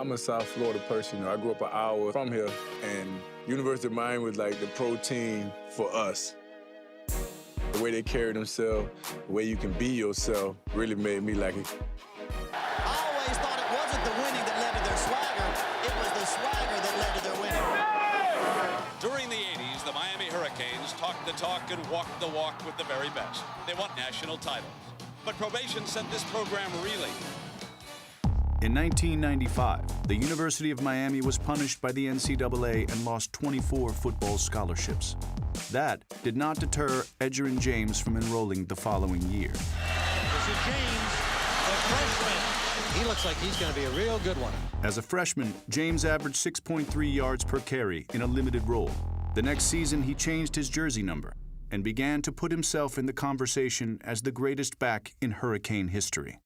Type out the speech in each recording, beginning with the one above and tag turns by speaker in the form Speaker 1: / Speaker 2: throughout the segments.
Speaker 1: I'm a South Florida person. You know, I grew up an hour from here, and University of Miami was like the pro team for us. The way they carry themselves, the way you can be yourself, really made me like it.
Speaker 2: I always thought it wasn't the winning that led to their swagger. It was the swagger that led to their winning.
Speaker 3: During the 80s, the Miami Hurricanes talked the talk and walked the walk with the very best. They won national titles. But probation sent this program reeling.
Speaker 4: In 1995, the University of Miami was punished by the NCAA and lost 24 football scholarships. That did not deter Edgerrin James from enrolling the following year.
Speaker 2: This is James, the freshman. He looks like he's going to be a real good one.
Speaker 4: As a freshman, James averaged 6.3 yards per carry in a limited role. The next season, he changed his jersey number and began to put himself in the conversation as the greatest back in Hurricane history.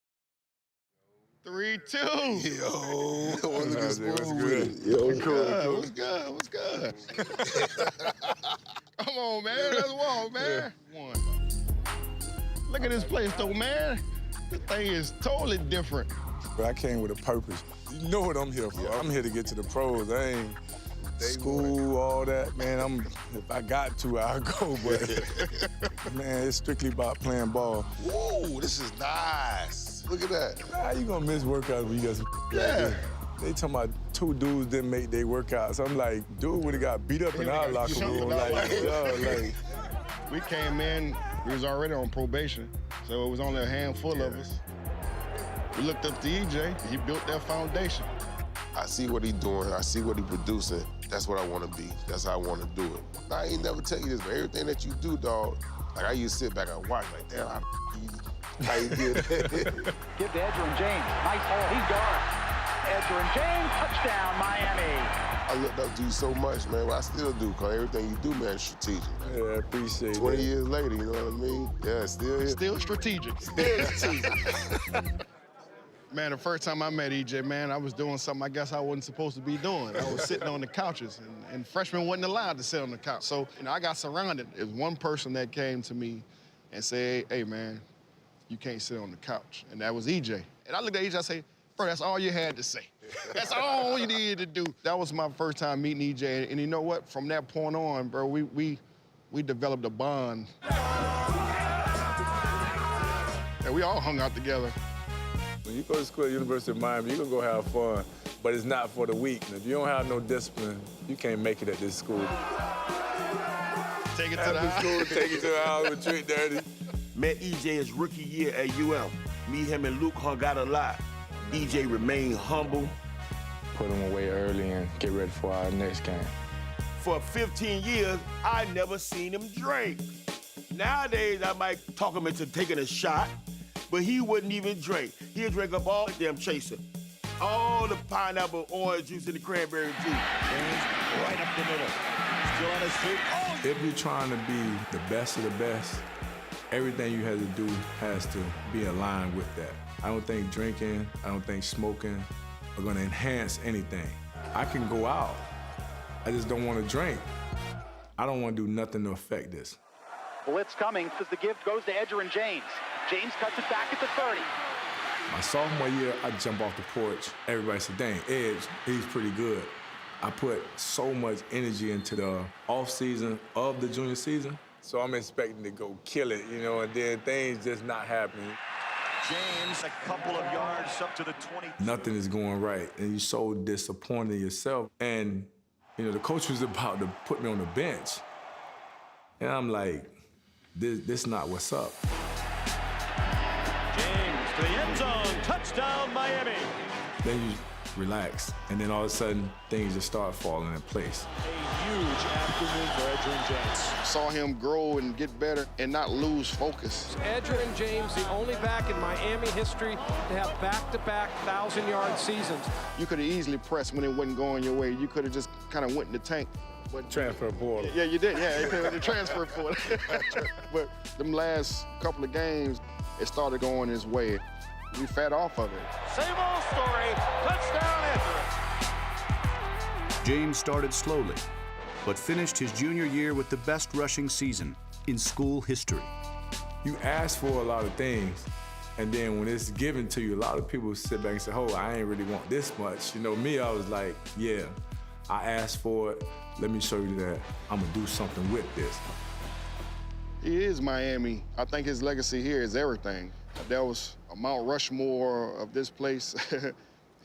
Speaker 5: 3-2.
Speaker 6: Yo, look at
Speaker 1: What's good? Yo,
Speaker 5: What's good? What's good? Come on, man. Let's walk, man. One. Look at this place, though, man. This thing is totally different.
Speaker 1: But I came with a purpose. You know what I'm here for. I'm here to get to the pros. I ain't school, all that, man. If I got to, I'll go, but man, it's strictly about playing ball.
Speaker 6: Whoa, this is nice. Look at that.
Speaker 1: How you gonna miss workouts when you got some
Speaker 5: Yeah.
Speaker 1: They talking about two dudes didn't make their workouts. I'm like, dude would've got beat up in our locker room. Like,
Speaker 5: We came in, we was already on probation, so it was only a handful of us. We looked up to EJ, he built that foundation.
Speaker 6: I see what he's doing. I see what he's producing. That's what I want to be. That's how I want to do it. I ain't never tell you this, but everything that you do, dog, like I used to sit back and watch, like, damn, how you did that?
Speaker 7: Give to Edgerrin James. Nice hole. He's gone. Edgerrin James, touchdown, Miami.
Speaker 6: I looked up to you so much, man. Well, I still do, because everything you do, man, is strategic.
Speaker 1: yeah, I appreciate
Speaker 6: 20
Speaker 1: that.
Speaker 6: years later, you know what I mean? Yeah, still here.
Speaker 5: Still strategic.
Speaker 6: Still strategic.
Speaker 5: Man, the first time I met EJ, man, I was doing something I guess I wasn't supposed to be doing. I was sitting on the couches, and freshmen wasn't allowed to sit on the couch. So, I got surrounded. There's one person that came to me and said, hey, man, you can't sit on the couch. And that was EJ. And I looked at EJ, I said, bro, that's all you had to say. That's all you needed to do. That was my first time meeting EJ, and you know what? From that point on, bro, we developed a bond. And we all hung out together.
Speaker 1: When you go to school at the University of Miami, you're gonna go have fun, but it's not for the weak. And if you don't have no discipline, you can't make it at this school.
Speaker 5: Take it to the
Speaker 1: After
Speaker 5: house.
Speaker 1: school, take it to the house with Trick Daddy.
Speaker 8: Met EJ his rookie year at UM. Me, him, and Luke hung out a lot. EJ remained humble.
Speaker 9: Put them away early and get ready for our next game.
Speaker 8: For 15 years, I never seen him drink. Nowadays, I might talk him into taking a shot, but he wouldn't even drink. He'd drink up all the damn chaser. All the pineapple, orange juice, and the cranberry juice.
Speaker 2: James right up the middle. Still on his feet. Oh!
Speaker 1: If you're trying to be the best of the best, everything you have to do has to be aligned with that. I don't think drinking, I don't think smoking are gonna enhance anything. I can go out, I just don't wanna drink. I don't wanna do nothing to affect this.
Speaker 7: Blitz coming as the give goes to Edgerrin James. James cuts it back at the 30.
Speaker 1: My sophomore year, I jump off the porch. Everybody said, dang, Edge, he's pretty good. I put so much energy into the off season of the junior season, so I'm expecting to go kill it, and then things just not happening.
Speaker 2: James, a couple of yards up to the 20.
Speaker 1: Nothing is going right, and you're so disappointed in yourself. And, the coach was about to put me on the bench. And I'm like, this not what's up.
Speaker 2: James to the end zone. Touchdown, Miami.
Speaker 1: Then you relax, and then all of a sudden, things just start falling in place.
Speaker 2: A huge afternoon for Edgerrin James.
Speaker 5: Saw him grow and get better and not lose focus.
Speaker 10: Edgerrin James, the only back in Miami history to have back-to-back 1,000-yard seasons.
Speaker 5: You could have easily pressed when it wasn't going your way. You could have just kind of went in the tank. But
Speaker 1: Transfer portal.
Speaker 5: yeah, you did. Yeah, you could have the transfer portal. But them last couple of games, it started going his way. We fed off of it.
Speaker 2: Same old story. Touchdown, Edgerrin.
Speaker 4: James started slowly, but finished his junior year with the best rushing season in school history.
Speaker 1: You ask for a lot of things, And then when it's given to you, a lot of people sit back and say, oh, I ain't really want this much. You know, me, I was like, yeah, I asked for it. Let me show you that I'm gonna do something with this.
Speaker 5: He is Miami. I think his legacy here is everything. There was a Mount Rushmore of this place.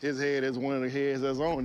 Speaker 5: His head is one of the heads that's on